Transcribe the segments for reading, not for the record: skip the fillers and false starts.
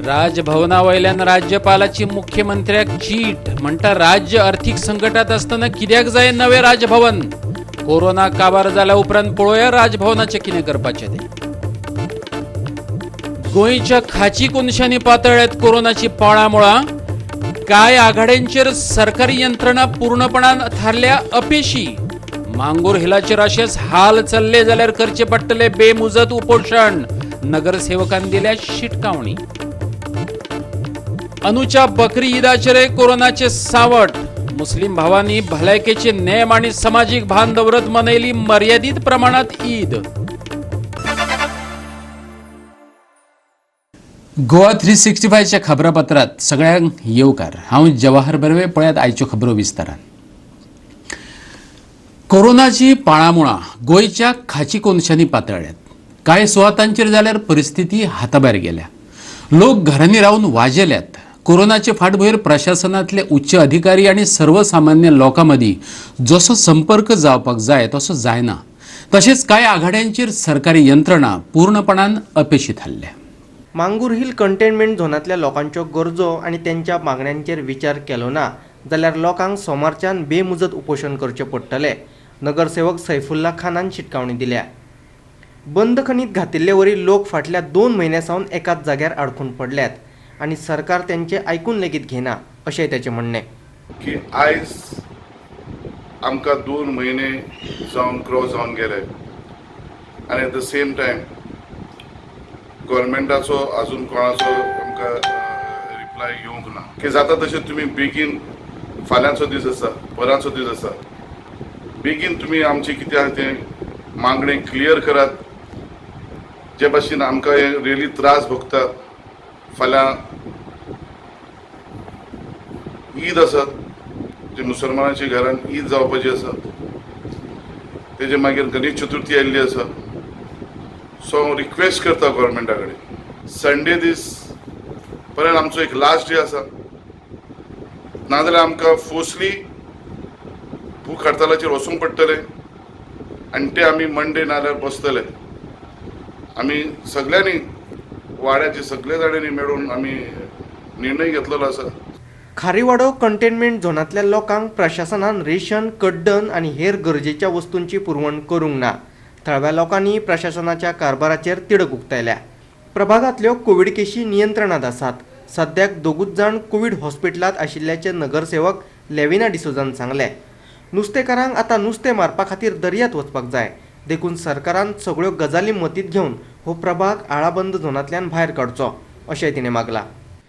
राजभवनावयल्यान राज्यपालाची मुख्यमंत्र्याक cheat म्हणटा राज्य आर्थिक संकटात असताना कित्याक जाय नवे राजभवन. कोरोना काबार जाल्या उपरांत पळोवया राजभवनाचे कितें करपाचे ते. गोंयच्या खाची कोनशांनी पातळ्यात कोरोनाची पाळामुळा. काय आघाड्यांचेर सरकारी यंत्रणा पूर्णपणान थारल्या अपेशी. मांगूर हिलाचेर अशेच हाल चल्ले जाल्यार करचे पडटले बेमुजत उपोषण. नगरसेवकांनी दिल्या शिटकावणी. अनुच्या बकरी ईदाचेर कोरोनाचे सावट. मुस्लिम भावांनी भलायकेचे नेम आणि सामाजिक भान दवरत मनयली मर्यादित प्रमाणात ईद. गोवा 365च्या खबरापत्रात सगळ्यांक येवकार. हांव जवाहर बर्वे. पळयात आयच्यो खबरो विस्तारान. कोरोनाची पाळामुळा गोंयच्या खाची कोनशांनी पातळ्यात. कांय सुवातांचेर जाल्यार परिस्थिती हाताभायर गेल्या. लोक घरांनी रावन वाजेल्यात. कोरोनाचे फाटभुंयेर प्रशासनातले उच्च अधिकारी आणि सर्वसामान्य लोकांमदी जसो संपर्क जावपाक जाय तसो जायना. तशेंच कांय आघाड्यांचेर सरकारी यंत्रणा पूर्णपणान अपेशी थारल्या. मांगूर हिल कंटेनमेंट झोनांतल्या लोकांच्यो गरजो आनी त्यांच्या मागण्यांचेर विचार केलो ना जाल्यार लोकांक सोमारच्यान बेमुजत उपोशण करचें पडटलें. नगरसेवक सैफुल्ला खानान शिटकावणी दिल्या. बंद खणीत घातिल्ले वरी लोक फाटल्या 2 म्हयन्यां सावन एकाच जाग्यार आडकून पडल्यात आनी सरकार तेंचे आयकून लेगीत घेना अशेंय ताचें म्हणणें. की आयज आमकां 2 म्हयने जावन क्रॉस जावन गेले आनी एट द सेम टायम गव्हर्मेंटाचो अजून कोणाचो आमकां रिप्लाय येवंक ना. की जाता तशें तुमी बेगीन फाल्यांचो दीस आसा, परांचो दीस आसा, बेगीन तुमी आमचे कितें आसा तें मागणी क्लियर करात. जे भाशेन आमकां हे रियली त्रास भोगता. फाल्यां ईद आसा, जे मुसलमानांच्या घरान ईद जावपाची आसा. तेजे मागीर गणेश चतुर्थी आयिल्ली आसा. सो हांव रिक्वेस्ट करता गव्हर्मेंटा कडेन संडे दीस परत आमचो एक लास्ट डे आसा. नाजाल्यार आमकां फोर्सली भूक हडतालाचेर वचूंक पडटलें आनी ते आमी मंडे नाल्यार बसतले. आमी सगळ्यांनी वाड्याचे सगळे जाणांनी मेळून आमी निर्णय घेतलेलो आसा. खारीवाडो कंटेनमेंट झोनांतल्या लोकांक प्रशासनान रेशन, कड्डण आनी हेर गरजेच्या वस्तूंची पुरवण करूंक ना. थळव्या लोकांनी प्रशासनाच्या कारभाराचेर तिडक उक्तायल्या. प्रभागांतल्यो कोविड केशी नियंत्रणात आसात. सद्याक 2 जाण कोविड हॉस्पिटलांत आशिल्ल्याचे नगरसेवक लेविना डिसोजान सांगले. नुस्तेकारांक आतां नुस्तें मारपा खातीर दर्यांत वचपाक जाय. देखून सरकारान सगळ्यो गजाली मतींत घेवन हो प्रभाग आळाबंद झोनांतल्यान भायर काडचो अशेंय तिणें मागलां.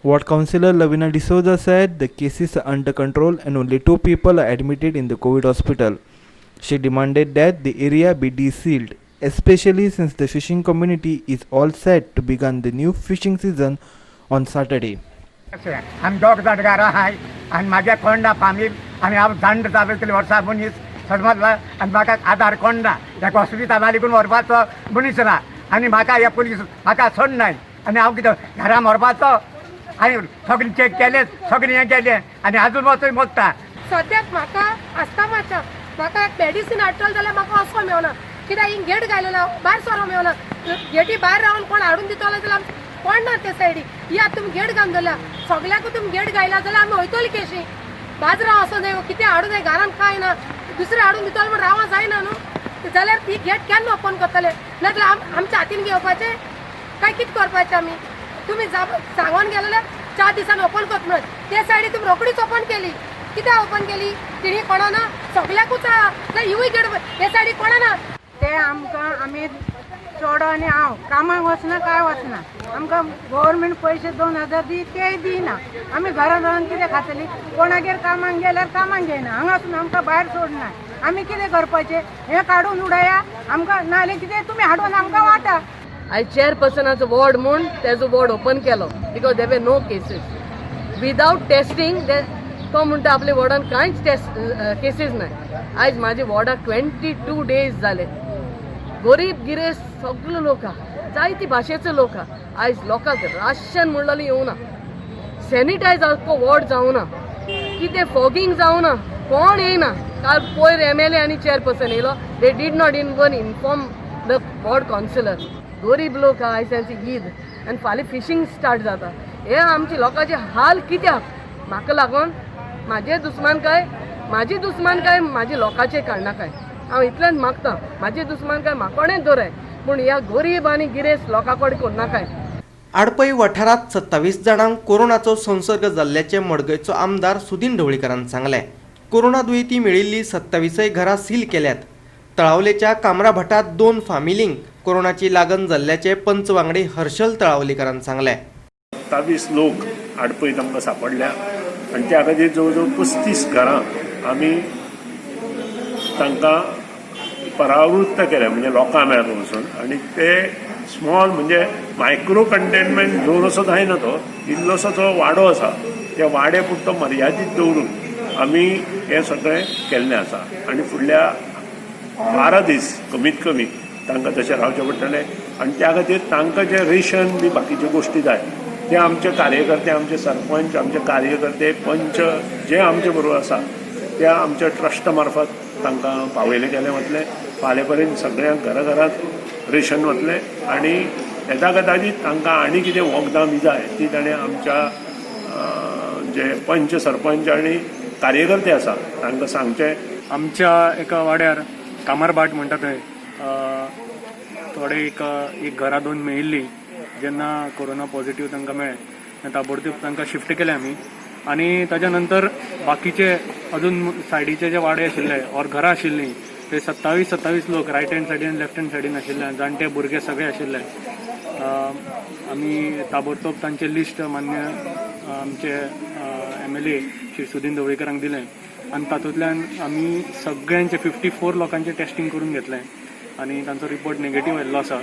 Ward Councillor Lavina D'Souza said the cases are under control and only 2 people are admitted in the COVID hospital. She demanded that the area be de-sealed, especially since the fishing community is all set to begin the new fishing season on Saturday. आमी दोग जाणकार आहाय आनी म्हागे कोंडा फामील आमी हांव जाण जावे केले वर्सां मनीस समजला आनी म्हाका आधार कोंडा ह्या हॉस्पिटला लागून व्हरपाचो मनीस ना आनी म्हाका हे पुलीस म्हाका सोडनाय आनी हांव कितें घरा व्हरपाचो आनी सगळें चॅक केलें सगळें हें केलें आनी आजून वचून मोगता. सद्याक म्हाका आस्थमाच्या म्हाका मेडिसीन हाडटलो जाल्यार म्हाका वचपाक मेळना. कित्याक हिंग गेट घायलेलो भायर सरो मेळना. गेटी भायर रावन कोण हाडून दितलो जाल्यार कोण ना ते सायडीक. या तुमी गेट घालून जाल्यार सगळ्याकूच तुमी गेट घायला जाल्यार आमी वयतली केशी. बाजरां वचो जाय कितें हाडूं जाय घरान कांय ना. दुसरें हाडून दितलो म्हण रावं जायना न्हू. जाल्यार ती गेट केन्ना ओपन करतले नाजाल्यार आमच्या हातीन घेवपाचें काय कितें करपाचें आमी. तुमी सांगून गेले जाल्यार 4 दिसान ओपन करता म्हणून ते सायडीक तुमी रोकडीच ओपन केली. कित्याक ओपन केली तिणी कोणा ना सगळ्याकूच आहा हिवूय गेट हे सायडीक कोणा ना. ते आमकां आमी चोडो आनी हांव कामाक वचना काय वचना. आमकां गव्हर्मेंट पयशे 2000 दी तेय दिना. आमी घरान रावन कितें खातली. कोणागेर कामाक गेल्यार कामाक घेयना. हांगासून आमकां भायर सोडना. आमी कितें करपाचें हें काडून उडया आमकां नाल्यार कितें तुमी हाडून आमकां वाटा. आयज चेअरपर्सनाचो वॉर्ड म्हूण तेजो वॉर्ड ओपन केलो because there were no cases without testing. तो म्हणटा आपले वॉर्डान कांयच केसीस नाय. आयज म्हाजे वॉर्डाक 22 डेज जाले. गरीब गिरेस्त सगळे लोक आहा जायती भाशेचे लोक आहा. आयज लोकांक राशन म्हणलेलें येवना. सॅनिटायज आख्खो वॉर्ड जावना. कितें फॉगिंग जावना. कोण येयना. काल पयर MLA आनी चेअरपर्सन येयलो. They did not even inform the ward councillor. गरीब लोक आहा आयज तांची ईद आनी फाल्यां फिशींग स्टार्ट जाता. हे आमचे लोकांचे हाल कित्याक म्हाका लागून म्हाजी दुस्मानकाय म्हाजी लोकांचे काडनाकाय हांव इतलेंच मागता म्हाजी दुस्मानकाय म्हाकोणेच दवराय पूण ह्या गरीब आनी गिरेस्त लोकां कडेन कोन्नाकाय. आडपई वाठारात 27 जाणांक कोरोनाचो संसर्ग जाल्ल्याचे मडगयचो आमदार सुदीन ढवळीकरान सांगले. कोरोना दुयेंती मेळिल्ली 27 घरां सील केल्यात. तळावलेच्या कामरा भटात 2 फामिलींक कोरोनाची लागण जाल्ल्याचे पंचवांगडी हर्षल तळावलीकरान सांगले. 27 लोक आडपईत आमकां सांपडल्या आनी त्या खातीर जवळ जवळ 35 घरां आमी तांकां परावृत्त केल्या म्हणजे लोकां मेळत वचून आनी ते स्मॉल म्हणजे मायक्रो कंटेनमेंट झोन असो जायना तो इल्लोसो जो वाडो आसा त्या वाड्या पुरतो मर्यादीत दवरून आमी हें सगळें केल्लें आसा आनी फुडल्या 12 दीस कमीत कमी तांकां तशें रावचें पडटलें आनी त्या खातीर तांकां जे रेशन बी बाकीच्यो गोश्टी जाय ते आमचे कार्यकर्ते आमचे सरपंच आमचे कार्यकर्ते पंच जे आमचे बरोबर आसा त्या आमच्या ट्रस्टा मार्फत तांकां पावयले गेले वतले. फाल्यां पर्यंत सगळ्यांक घराघरांत रेशन वतलें आनी येता गताची तांकां आनी कितें वखदां बी जाय ती ताणें आमच्या जे पंच सरपंच आनी कार्यकर्ते आसा तांकां सांगचें. आमच्या एका वाड्यार कामारभाट म्हणटा थंय थोडे एक घरां 2 मेळिल्ली जेन्ना कोरोना पॉझिटिव्ह तांकां मेळ्ळें ताबडतोब तांकां शिफ्ट केले आमी आनी ताच्या नंतर बाकीचे अजून सायडीचे जे वाडे आशिल्ले ऑर घरां आशिल्लीं ते 27 लोक रायट हँड सायडीन आनी लेफ्ट हँड सायडीन आशिल्ले जाणटे भुरगे सगळे आशिल्ले. आमी ताबडतोब तांचे लिस्ट मान्य आमचे MLA श्री सुदीन ढवळीकरांक दिलें आनी तातूंतल्यान आमी सगळ्यांचे 54 लोकांचे टेस्टिंग करून घेतलें आनी तांचो रिपोर्ट नेगेटीव आयिल्लो आसा.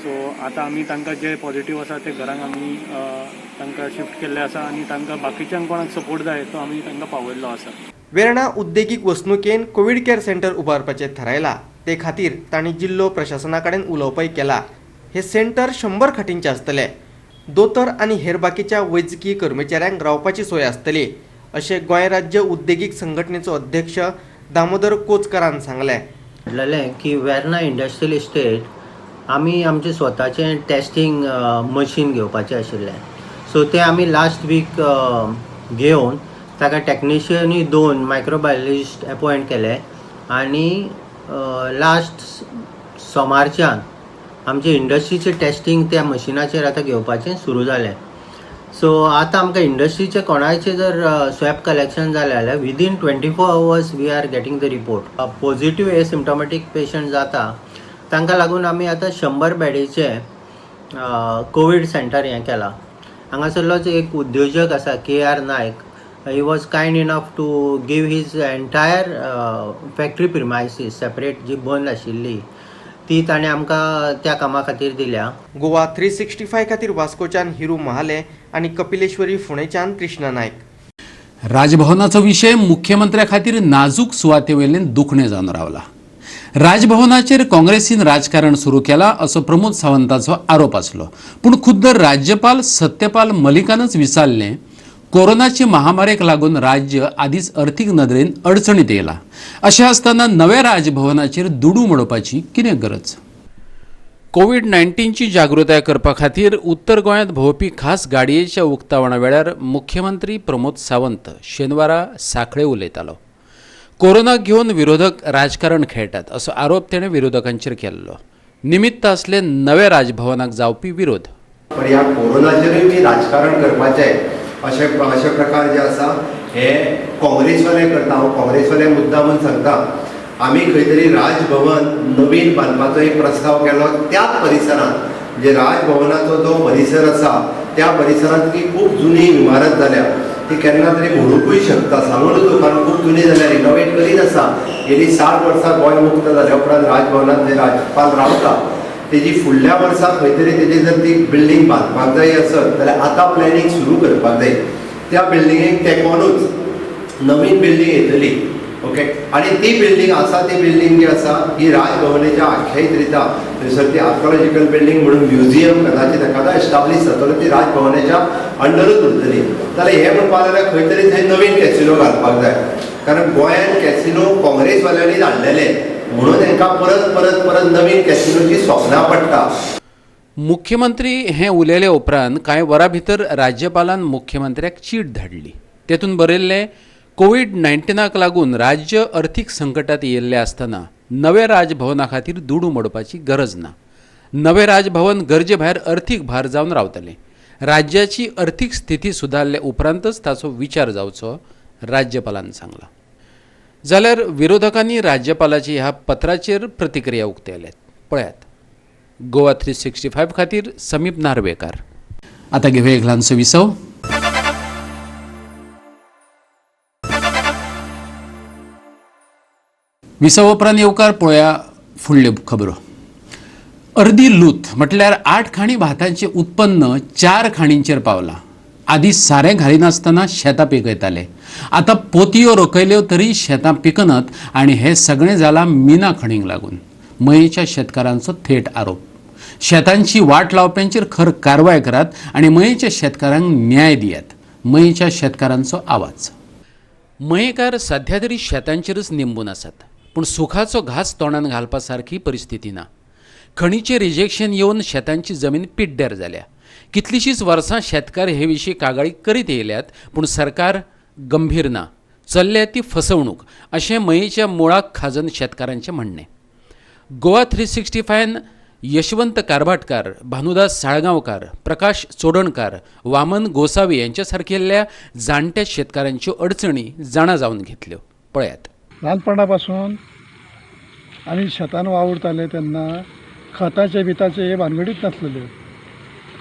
सो आतां आमी तांकां जे पॉझिटिव्ह आसा ते घरांक आमी तांकां शिफ्ट केल्ले आसा आनी तांकां बाकीच्यांक कोणाक सपोर्ट जाय तो आमी तांकां पावयल्लो आसा. वेर्णा उद्देगीक वसणुकेन कोविड केअर सेंटर उबारपाचें थारायलां. ते खातीर तांणी जिल्लो प्रशासना कडेन उलोवपाय केला. हे सेंटर 100 खाटींचे आसतले. दोतोर आनी हेर बाकीच्या वैजकी कर्मचाऱ्यांक रावपाची सोय आसतली अशें गोंय राज्य उद्देगीक संघटनेचो अध्यक्ष दामोदर कोचकारान सांगलें. म्हटलें की वेर्ना इंडस्ट्रियल इस्टेट आमी आमचे स्वताचें टेस्टिंग मशीन घेवपाचें आशिल्लें. सो ते आमी लास्ट वीक घेवन ताका टेक्निशियनूय 2 मायक्रोबायोलॉजिस्ट अपॉयंट केले आनी लास्ट सोमारच्यान आमचे इंडस्ट्रीचें टेस्टिंग त्या मशिनाचेर आतां घेवपाचें सुरू जालें. सो आतां आमकां इंडस्ट्रीचे कोणाचें जर स्वॅब कलेक्शन जालें जाल्यार within 24 hours we are getting the report. Positive asymptomatic patient जाता तांकां लागून आमी आतां 100 बेडीचें कोवीड सेंटर हें केलां. हांगासरलोच एक उद्योजक आसा KR Nayak. He was kind enough to give his entire factory premises separate जी बंद आशिल्ली ती ताणें आमकां त्या कामा खातीर दिल्या. गोवा 365 खातीर वास्कोच्यान हिरू महाले आनी कपिलेश्वरी फोंडेच्यान कृष्णा नायक. राजभवनाचो विशय मुख्यमंत्र्या खातीर नाजूक सुवातेवयल्यान दुखणें जावन रावला. राजभवनाचेर काँग्रेसीन राजकारण सुरू केला असो प्रमोद सावंताचो आरोप आसलो. पूण खुद्द राज्यपाल सत्यपाल मलिकानच विचारलें कोरोनाची महामारेक लागून राज्य आदीच अर्थीक नदरेन अडचणीत येयला. अशें आसतना नव्या राजभवनाचेर दुडू मोडपाची कितें गरज? कोविड-19ची जागृताय करपा खातीर उत्तर गोंयांत भोंवपी खास गाडयेच्या उक्तावणा वेळार मुख्यमंत्री प्रमोद सावंत शेनवारा सांखळे उलयतालो. कोरोनाक घेवन विरोधक राजकारण खेळटात असो आरोप तेणें विरोधकांचेर केल्लो. निमित्त आसले नव्या राजभवनाक जावपी विरोध. पण ह्या कोरोनाचेरूय बी राजकारण करपाचें अशे प्रकार जे आसा हे काँग्रेसवाले करता. हांव काँग्रेसवाले मुद्दामून सांगता आमी खंय तरी राजभवन नवीन बांदपाचो एक प्रस्ताव केलो त्याच परिसरांत जे राजभवनाचो जो परिसर आसा त्या परिसरांत की खूब जुनी इमारत जाल्या ती केन्ना तरी मोडूंकूय शकता. सांगून नजो कारण खूब जुनी जाल्या रिनोवेट करीत आसा. गेली 60 वर्सां गोंय मुक्त जाल्या उपरांत राजभवनांत जे राज्यपाल रावता तेजी फुडल्या वर्सा खंय तरी तेजी जर ती बिल्डींग बांदपाक जाय आसत जाल्यार आतां प्लॅनिंग सुरू करपाक जाय. त्या बिल्डिंगेक तेंकोनूच नवीन बिल्डींग येतली. ओके आनी ती बिल्डींग आसा ती बिल्डींग जी आसा ही राजभवनाच्या आख्यायीत रिता थंयसर ती आर्कोलॉजिकल बिल्डींग म्हणून म्युझियम कदाचित एखादा एस्टाब्लीश जातलो ती राजभवनाच्या अंडरूच उरतली. जाल्यार हें म्हणपाक जाल्यार खंय तरी थंय नवीन कॅसिनो घालपाक जाय कारण गोंयांत कॅसिनो काँग्रेसवाल्यांनीच हाडलेले म्हणून तांकां परत नवीन कॅसिनोची स्वप्नां पडटा. मुख्यमंत्री हे उलयले उपरांत कांय वरां भितर राज्यपालान मुख्यमंत्र्याक चीट धाडली. तेतून बरयल्लें, कोविड-19 लागून राज्य अर्थीक संकटात येयल्लें आसतना नवे राजभवना खातीर दुडू मोडपाची गरज ना. नवे राजभवन गरजे भायर अर्थीक भार जावन रावतलें. राज्याची अर्थीक स्थिती सुदारले उपरांतच ताचो विचार जावचो, राज्यपालान सांगलां. जाल्यार विरोधकांनी राज्यपालाची ह्या पत्राचेर प्रतिक्रिया उक्तायल्यात. पळयात. गोवा 365 खातीर समीप नार्वेकार. आतां घेवया एक ल्हानसो विसव. विसव उपरांत येवकार पळोवया फुडल्यो खबरो. अर्दी लूत म्हटल्यार 8 खाणी भातांचें उत्पन्न 4 खाणींचेर पावलां. आदीं सारें घालिनासतना शेतां पिकयताले. आतां पोतयो रोखयल्यो तरी शेतां पिकनात आनी हें सगळें जालां मिना खणींक लागून. मयेच्या शेतकारांचो थेट आरोप. शेतांची वाट लावप्यांचेर खर कारवाय करात आनी मयेच्या शेतकारांक न्याय दियात. मयेच्या शेतकारांचो आवाज. मयेकार सध्या तरी शेतांचेरच निंबून आसात, पूण सुखाचो घास तोंडान घालपा सारकी परिस्थिती ना. खणीचें रिजेक्शन येवन शेतांची जमीन पिड्ड्यार जाल्या. कितलींशींच वर्सां शेतकार हे विशीं कागाळी करीत येयल्यात, पूण सरकार गंभीर ना. चल्ल्या ती फसवणूक अशें मयेच्या मुळाक खाजन शेतकारांचें म्हणणें. गोवा 365 यशवंत कारभाटकार, भानुदास साळगांवकार, प्रकाश चोडणकार, वामन गोसावी यांच्या सारकेल्या जाणट्या शेतकारांच्यो अडचणी जाणा जावन घेतल्यो. पळयात. ल्हानपणा आमी शेतान वावुरताले तेन्ना खताचे बिताचे हे भानगडीच नासलेल्यो.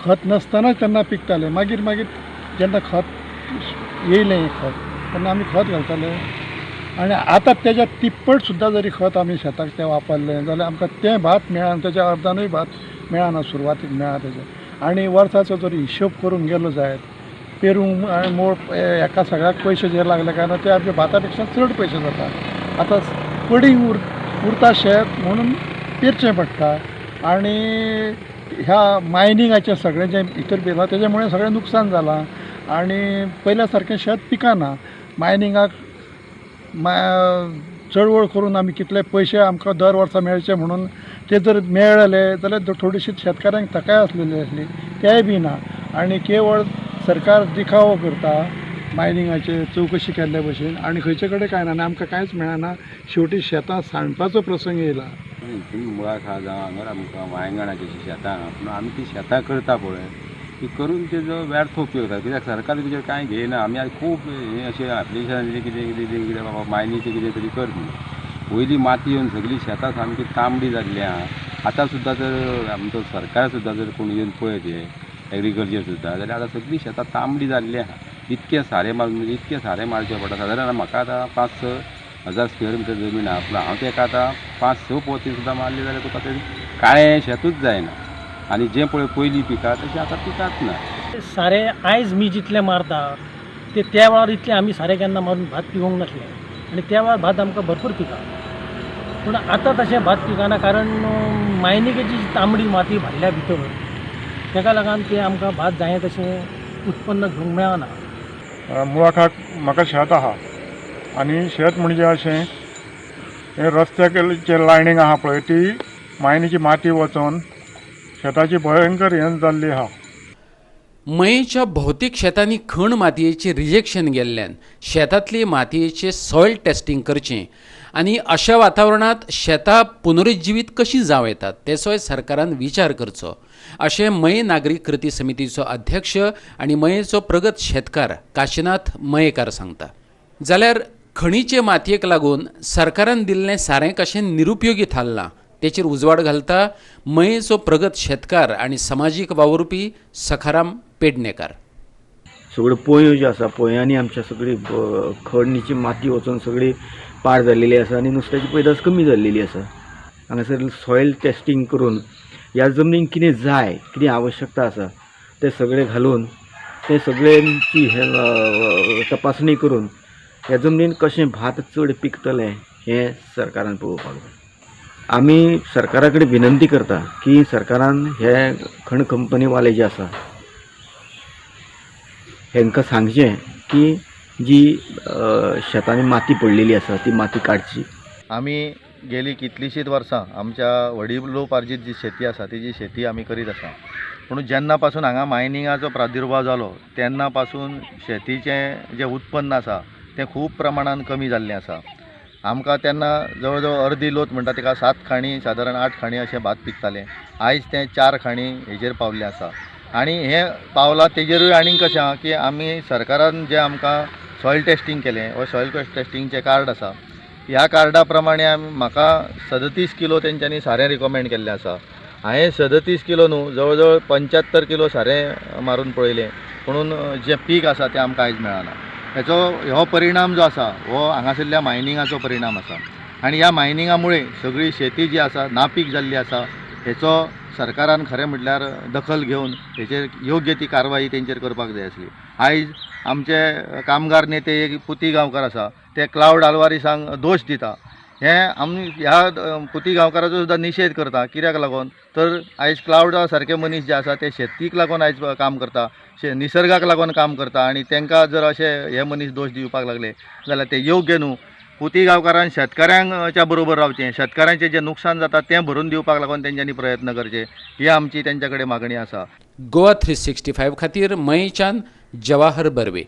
खत नासतनाच तेन्ना पिकताले. मागीर जेन्ना खत येयलें तेन्ना आमी खत घालताले आनी आतां तेच्या तिप्पट सुद्दां जरी खत आमी शेताक तें वापरलें जाल्यार आमकां तें भात मेळना. तेच्या अर्दानूय भात मेळना, सुरवातीक मेळना तेजें. आनी वर्साचो जर हिशोब करूंक गेलो जायत पेरूंक आनी मोळ एका सगळ्याक पयशे जे लागले काय ना ते आमच्या भाता पेक्षा चड पयशे जाता. आतां पडींग उरता शेत म्हणून पेरचें पडटा आनी ह्या मायनिंगाचें सगळें जें भितर पेरलां तेजे मुळे सगळें नुकसान जालां आनी पयल्या सारकें शेत पिकाना. मायनिंगाक चळवळ करून आमी कितले पयशे आमकां दर वर्सा मेळचे म्हणून ते जर मेळले जाल्यार थोडीशी शेतकाऱ्यांक तकाय आसलेली आसली, तेंय बी ना. आनी केवळ सरकार दिखावो करता मायनिंगाचे चवकशी केल्ले भशेन आनी खंयचे कडेन कांय ना आनी आमकां कांयच मेळना. शेवटी शेतां सांडपाचो प्रसंग येयला. मुळाक हा जावं हांगर आमकां वांयगणाची शेतां पूण आमी ती शेतां करता पळय ती करून तेजो व्यर्थ उपयोग जाता. कित्याक सरकार तेजेर कांय घेयना. आमी आतां खूब हें अशें एप्लिकेशन कितें बाबा मायनीचें कितें तरी कर म्हणून. वयली माती येवन सगळी शेतां सामकी तांबडी जाल्ली आहा. आतां सुद्दां जर आमचो सरकार सुद्दां जर कोण येवन पळयत हें एग्रीकल्चर सुद्दां जाल्यार आतां सगळी शेतां तांबडी जाल्ली आहा. इतके सारें मारचें पडटा. सादारण म्हाका आतां 5-6 हजार स्क्वेअर मिटर जमीन आहा पूण हांव तेका आतां 5-6 पोती सुद्दां मारली जाल्यार तुका तें काळें शेतूच जायना. आनी जें पळय पयलीं पिका तशें आतां पिकाच ना. सारें आयज मी जितलें मारता ते त्या वेळार इतलें आमी सारें केन्ना मारून भात पिकोवंक नासलें आनी त्या वेळार भात आमकां भरपूर पिका. पूण आतां तशें भात पिकाना कारण मायनिंगेची तांबडी माती भरल्या भितर तेका लागून ते आमकां भात जाय तशें उत्पन्न घेवंक मेळना. मुळाक म्हाका शेत आहा आनी शेत म्हणजे अशें हे रस्त्याचे लायनींग आहा पळय ती मायनीची माती वचोन शेताची भयंकर हें जाल्ली आहा. मयेच्या भौतीक शेतांनी खण मातयेचें रिजेक्शन गेल्ल्यान शेतांतली मातयेचें सॉयल टेस्टिंग करचें आनी अशा वातावरणांत शेतां पुनरुज्जीवीत कशीं जावं येतात तेचोय सरकारान विचार करचो अशें मये नागरीक कृती समितीचो अध्यक्ष आनी मयेचो प्रगत शेतकार काशीनाथ मयेकार सांगता. जाल्यार खणीचे मातयेक लागून सरकारान दिल्लें सारें कशें निरुपयोगी थारलां तेचेर उजवाड घालता मयेचो प्रगत शेतकार आनी समाजीक वावुरपी सखाराम पेडणेकार. सगळ्यो पोंयो ज्यो आसा पोंयांनी आमच्या सगळी खणीची माती वचून सगळी पाड जाल्लेली आसा आनी नुस्त्याची पैदास कमी जाल्लेली आसा. हांगासर सॉयल टेस्टिंग करून ह्या जमनीक कितें जाय कितें आवश्यकता आसा तें सगळें घालून ते सगळ्यांची तपासणी करून ह्या जमनीन कशें भात चड पिकतलें हें सरकारान पळोवपाक जाय. आमी सरकारा कडेन विनंती करता की सरकारान हे खण कंपनीवाले जे आसा हेंकां सांगचें की जी शेतांनी माती पडलेली आसा ती माती काडची. आमी गेली कितलीशींच वर्सां आमच्या वडिलोपार्जीत जी शेती आसा तेजी शेती आमी करीत आसा. पूण जेन्ना पासून हांगा मायनिंगाचो प्रादुर्भाव जालो तेन्ना पासून शेतीचें जें उत्पन्न आसा तें खूब प्रमाणान कमी जाल्लें आसा. आमकां तेन्ना जवळ जवळ अर्दी लोत म्हणटा तेका 7 खाणी सादारण 8 खाणी अशें भात पिकतालें. आयज तें 4 खाणी हेजेर पावल्लें आसा. आनी हें पावलां तेजेरूय आनीक कशें आहा की आमी सरकारान जें आमकां सॉयल टेस्टींग केलें व सॉयल टेस्टींगचें कार्ड आसा ह्या कार्डा प्रमाणे म्हाका 37 किलो तेंच्यांनी सारें रिकमेंड केल्लें आसा. हांवें 37 किलो न्हू जवळ जवळ 75 किलो सारें मारून पळयलें म्हणून जें पीक आसा तें आमकां आयज मेळना. हो परिणाम जो आसा हो हांगासरल्या मायनिंगाचो परिणाम आसा. आनी ह्या मायनिंगा मुळे सगळी शेती जी आसा नापीक जाल्ली आसा. हेचो सरकारान खरें म्हटल्यार दखल घेवन हेचेर योग्य ती कारवाई तेंचेर करपाक जाय आसली. आयज आमचे कामगार नेते एक पुती गांवकार आसा ते क्लाउड आल्वारिसांक दोश दिता. हें आमी ह्या पुती गांवकाराचो सुद्दां निशेध करता. कित्याक लागून तर आयज क्लाउडा सारके मनीस जे आसा ते शेतीक लागून आयज काम करता, निसर्गाक लागून काम करता आनी तांकां जर अशे हे मनीस दोश दिवपाक लागले जाल्यार ते योग्य न्हू. पुती गांवकारान शेतकाऱ्यांच्या बरोबर रावचें, शेतकाऱ्यांचें जें नुकसान जाता तें भरून दिवपाक लागून तेंच्यांनी प्रयत्न करचे ही आमची तेंच्या कडेन मागणी आसा. गोवा 365 खातीर मयेंच्यान जवाहर बर्वे.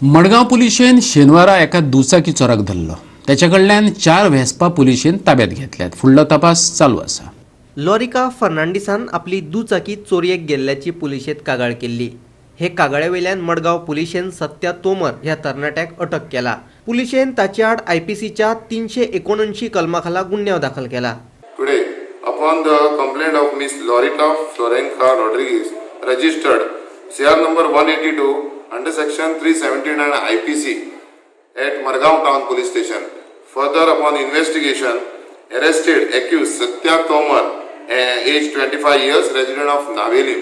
मडगांव पुलिशेन शेनवारा एका दुचाकी चोराक धरलो. त्याच्या कडल्यान 4 व्हेस्पा पुलिशेन ताब्यात घेतल्यात. फुडलो तपास चालू आसा. लॉरिका फर्नांडिसान आपली दुचाकी चोरयेक गेल्ल्याची पुलिशेंत कागाळ केल्ली. हे कागाळे वयल्यान मडगांव पुलिशेन सत्या तोमर ह्या तरणाट्याक अटक केला. पुलिशेन ताचे आड IPCच्या 379 कलमा खाला गुन्यांव दाखल केला. Today, upon the complaint of Miss Lorita Florenca Rodriguez, registered CR number 182 under section 379 IPC at Margaon Town Police Station. Further, upon investigation, arrested accused Satya Tomar, age 25 years, resident of Naveli,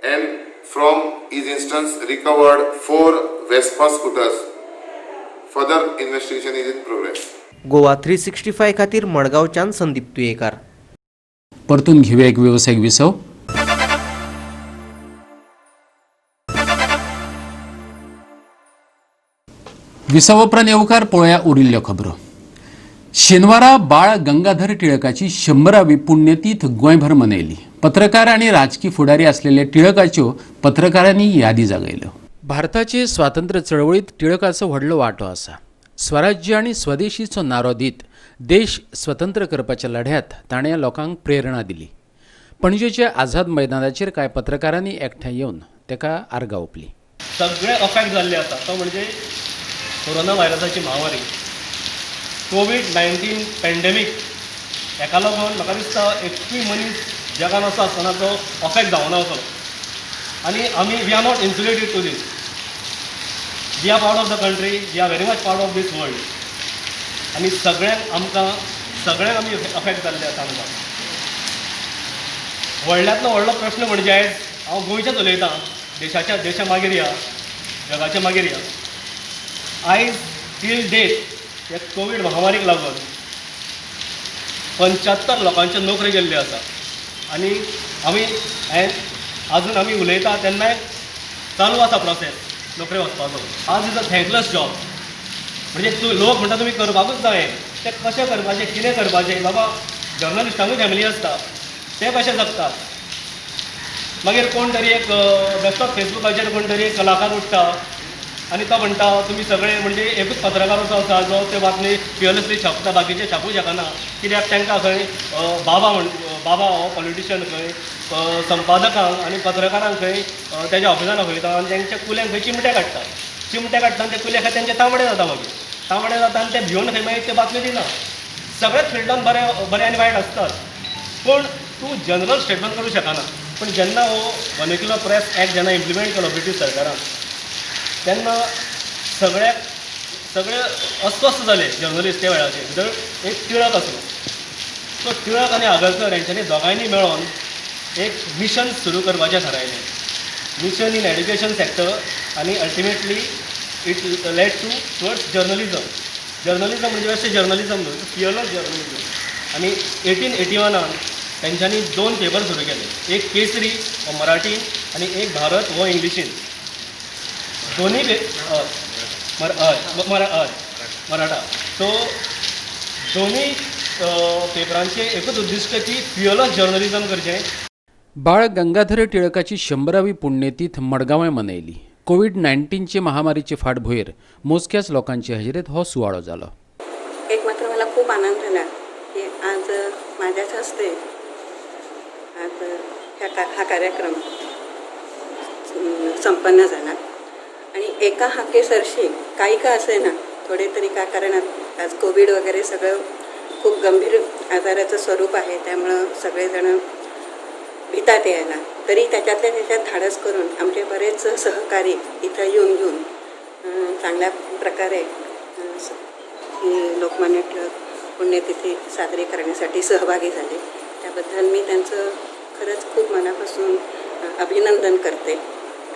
and from his instance recovered 4 Vespa scooters. Further investigation is in progress. Goa 365 खातीर मडगांवच्यान संदीप तुयेकार. परतून घेऊया एक व्यावसायिक विसव. विसव उपरांत येवकार पळोवया उरिल्ल्यो खबरो. शेनवारा बाळ गंगाधर टिळकाची 100वी पुण्यतीथ गोंयभर मनयली. पत्रकार आणि राजकीय फुडारी असलेल्या टिळकाच्यो पत्रकारांनी यादी जागयल्यो. भारताचे स्वातंत्र्य चळवळीत टिळकाचो व्हडलो वांटो आसा. स्वराज्य आणि स्वदेशीचो नारो दीत देश स्वतंत्र करपाच्या लढ्यात ताणें लोकांक प्रेरणा दिली. पणजेच्या आझाद मैदानाचेर कांय पत्रकारांनी एकठांय येवन ताका आर्गां ओंपली. सगळे अफेक्ट जाल्ले आसा तो म्हणजे कोरोना व्हायरसाची महामारी, कोविड-19 पॅन्डेमीक. हेका लागून म्हाका दिसता एकूय मनीस जगान असो आसतना तो अफेक्ट जावना असो. आनी आमी we are not insulated to this. We are part of the country, we are very much part of this world. आनी सगळ्यांक आमी अफेक्ट जाल्ले आसा. आमकां व्हडल्यांतलो व्हडलो प्रश्न म्हणजे आयज हांव गोंयचेच उलयतां, देशा मागीर या, जगाच्या मागीर या. आयज टील डेट ह्या कोवीड महामारीक लागून 75 लोकांच्यो नोकरी गेल्ल्यो आसा. आनी आजून आमी उलयता तेन्नाय चालू आसा प्रोसेस नोकरी वचपाचो. आज इज अ थँकलेस जॉब. म्हणजे लोक म्हणटा तुमी करपाकूच जाय. ते कशें करपाचें, कितें करपाचें. बाबा जर्नलिस्टांकूय फॅमिली आसता, ते कशें जगतात. मागीर कोण तरी एक बेश्टोच फेसबुकाचेर कोण तरी एक कलाकार उठता आनी तो म्हणटा तुमी सगळे म्हणजे एकूच पत्रकार असो आसा जो ते बातमी फियरलेसली छापता, बाकीचे छापूं शकना. कित्याक तांकां खंय बाबा हो पॉलिटिशियन खंय संपादकांक आनी पत्रकारांक खंय तेज्या ऑफिसान आपयता आनी तेंच्या कुल्यांक खंय चिमटे काडटा आनी ते कुले खातीर तेंचे तांबडे जाता. मागीर तांबडे जाता आनी ते भिवन खंय मागीर ते बातमी दिना. सगळेच फिल्डान बरें आनी वायट आसतात. पूण तूं जनरल स्टेटमेंट करूं शकना. पूण जेन्ना हो वर्नाक्युलर प्रेस एक्ट जेन्ना इम्प्लिमेंट केलो ब्रिटीश सरकारान तेन्ना सगळे अस्वस्थ जाले जर्नलिस्ट त्या वेळाचेर. भितर एक टिळक आसलो. तो टिळक आनी आगरकर हेंच्यांनी दोगांयनी मेळोन एक मिशन सुरू करपाचें थारायलें. मिशन इन एड्युकेशन सेक्टर आनी ultimately it led towards journalism. Journalism म्हणजे अशें जर्नलिजम न्हू, फियरलेस जर्नलिजम. आनी 1881 तेंच्यांनी 2 पेपर सुरू केले. एक केसरी हो मराठीन आनी एक भारत हो इंग्लिशीन. दोन्ही मराठा. सो दोन्ही पेपरांचे एकच उद्दिष्ट की फियरलेस जर्नलिझम करचें. बाळ गंगाधर टिळकाची 100वी पुण्यतीथ मडगांवां मनयली. कोविड-19 महामारीचे फाटभुंयेर मोजक्याच लोकांचे हजेरेंत हो सुवाळो जालो. एक मात्र मला खूप आनंद झाला की आज माझ्याच हस्ते आज हा कार्यक्रम संपन्न झाला आणि एका हाकेसरशी काही का असेना थोडे तरी का कारण आज कोविड वगैरे सगळं खूप गंभीर आजाराचं स्वरूप आहे, त्यामुळं सगळेजण भितात यायला, तरी त्याच्यातल्या त्याच्यात धाडस करून आमचे बरेच सहकारी इथं येऊन चांगल्या प्रकारे ही लोकमान्य टिळक पुण्यतिथी साजरी करण्यासाठी सहभागी झाले. त्याबद्दल मी त्यांचं खरंच खूप मनापासून अभिनंदन करते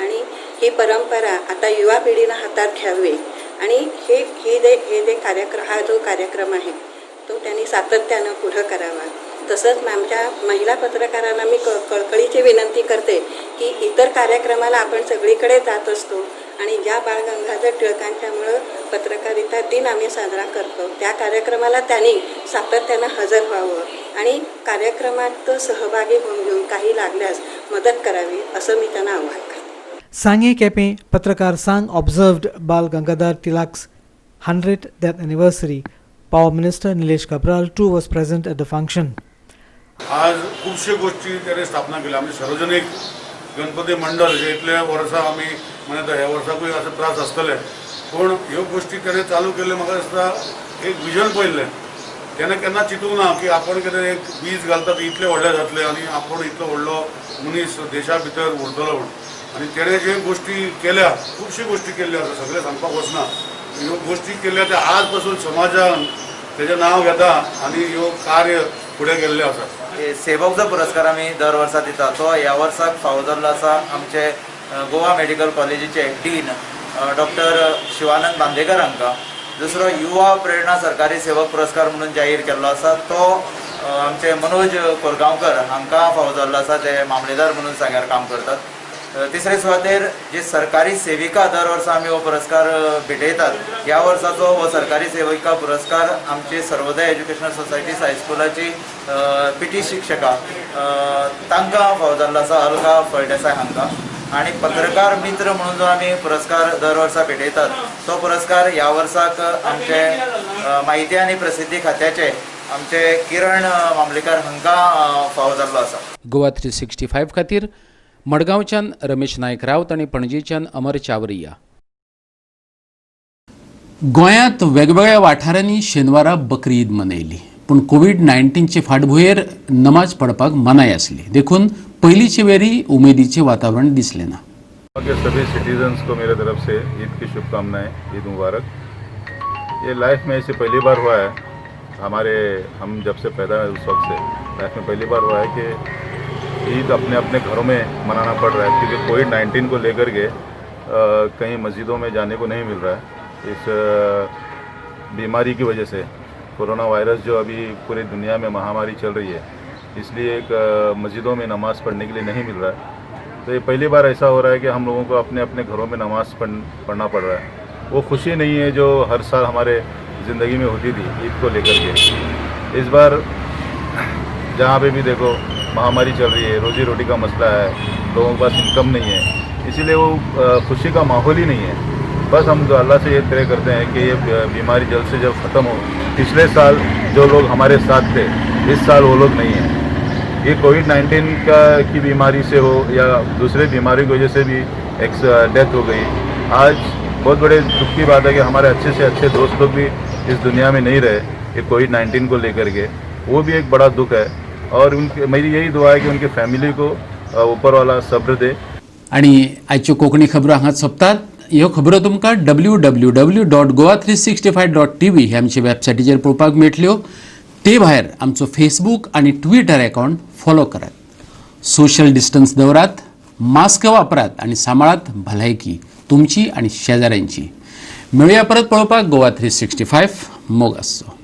आणि ही परंपरा आता युवा पिढीनं हातात घ्यावी आणि हे जे हा जो कार्यक्रम आहे तो त्यांनी सातत्यानं पुढं करावा. तसंच आमच्या महिला पत्रकारांना मी कळकळीची विनंती करते की इतर कार्यक्रमाला आपण सगळीकडे जात असतो आणि ज्या बाळ गंगाधर टिळकांच्यामुळं पत्रकारिता दिन आम्ही साजरा करतो त्या कार्यक्रमाला त्यांनी सातत्यानं हजर व्हावं आणि कार्यक्रमात सहभागी होऊन घेऊन काही लागल्यास मदत करावी असं मी त्यांना आवाहन करते. सांगे केपें पत्रकार सांग ऑब्जर्व्ड बाल Gangadhar तिलक's 100th death anniversary. Power Minister Nilesh Kabral too was present at the function. आज खूपशे गोष्टी त्याने स्थापना केल्या. आम्ही सार्वजनिक गणपती मंडळ जे इतल्या वर्सां आम्ही म्हणत ह्या वर्साकूय असं त्रास आसतले, पण ह्यो गोष्टी त्याने चालू केले. म्हाका दिसता एक विजन पळयल्लें त्याने केन्ना चिंतूंक ना की आपण कितें एक बीज घालतात इतले व्हडले जातले आनी आपण इतलो व्हडलो मनीस देशा भितर उरतलो म्हणून. आणि तेणे जे गोष्टी केल्या खूपशी गोष्टी केल्ल्या आसा, सगळे सांगपाक वचना. ह्यो गोष्टी केल्ल्या त्या आज पासून समाजान तेजें नांव घेता आनी ह्यो कार्य फुडें गेल्ले आसा. सेवक जो पुरस्कार आमी दर वर्सा दिता तो ह्या वर्साक फावो जाल्लो आसा आमचे गोवा मेडिकल कॉलेजीचे डीन डॉक्टर शिवानंद बांदेकर हांकां. दुसरो युवा प्रेरणा सरकारी सेवक पुरस्कार म्हणून जाहीर केल्लो आसा तो आमचे मनोज कोरगांवकर हांकां फावो जाल्लो आसा, ते मामलेदार म्हणून सांग्यार काम करतात. तिसरे सुवातेर जी सरकारी सेविका दर वर्सा आमी हो पुरस्कार भेटयतात, ह्या वर्साचो हो सरकारी सेविका पुरस्कार आमची सर्वोदय एज्युकेशनल सोसायटी हायस्कुलाची पीटी शिक्षका तांकां फावो जाल्लो आसा, अलका फळदेसाय हांकां. आणि पत्रकार मित्र म्हणून जो आमी पुरस्कार दर वर्सा भेटयतात तो पुरस्कार ह्या वर्साक आमचे माहिती आनी प्रसिद्धी खात्याचे आमचे किरण मामलेकार हांकां फावो जाल्लो आसा. गोवा 365 खातीर मडगांवच्यान रमेश नायक रावत आणि पणजेच्यान अमर चावरिया. गोंयांत वेगवेगळ्या वाठारांनी शेनवारा बकरी ईद मनयली, पूण कोविड-19 फाटभुंयेर नमाज पडपाक मनाय आसली. देखून पयलींचे वेरी उमेदीचे वातावरण दिसले ना. सभी सिटीजन्स को मेरे तरफ से ईद की शुभकामनाएं. ईद मुबारक. ये लाइफ में ऐसे पहली बार हुआ है हम जब से पैदा हुए उस वक्त से लाइफ में पहली बार हुआ है कि ईद अपने अपने घरों में मनाना पड़ रहा है, क्योंकि कोविड-19 को लेकर के कहीं मस्जिदों में जाने को नहीं मिल रहा है. इस बीमारी की वजह से कोरोना वायरस जो अभी पूरी दुनिया में महामारी चल रही है, इसलिए एक मस्जिदों में नमाज़ पढ़ने के लिए नहीं मिल रहा है. तो ये पहली बार ऐसा हो रहा है कि हम लोगों को अपने अपने घरों में नमाज़ पढ़ना पड़ रहा है. वो खुशी नहीं है जो हर साल हमारे ज़िंदगी में होती थी ईद को लेकर के. इस बार जहाँ पे भी देखो महामारी चल रही है, रोजी रोटी का मसला है, लोगों के पास इनकम नहीं है, इसीलिए वो खुशी का माहौल ही नहीं है. बस हम अल्लाह से ये प्रे करते हैं कि ये बीमारी जल्द से जल्द ख़त्म हो. पिछले साल जो लोग हमारे साथ थे, इस साल वो लोग नहीं हैं. ये कोविड-19 की बीमारी से हो या दूसरे बीमारी की वजह से भी एक डेथ हो गई. आज बहुत बड़े दुख की बात है कि हमारे अच्छे से अच्छे दोस्त लोग भी इस दुनिया में नहीं रहे ये कोविड-19 को लेकर के. वो भी एक बड़ा दुख है और मेरी यही दुआ है कि उनकी फॅमिली को ऊपर वाला सब्र दे. आणि आयच्यो कोंकणी खबरो हांगाच सोंपतात. ह्यो खबरो तुमकां www.goa365.tv हे आमचे वेबसायटीचेर पळोवपाक मेळटल्यो. ते भायर आमचो फेसबूक आणि ट्विटर अकाउंट फॉलो करात. सोशल डिस्टन्स दवरात, मास्क वापरात आणि सांबाळात भलायकी तुमची आणि शेजाऱ्यांची. मेळुया परत पळोवपाक गोवा 365 मोग आसचो.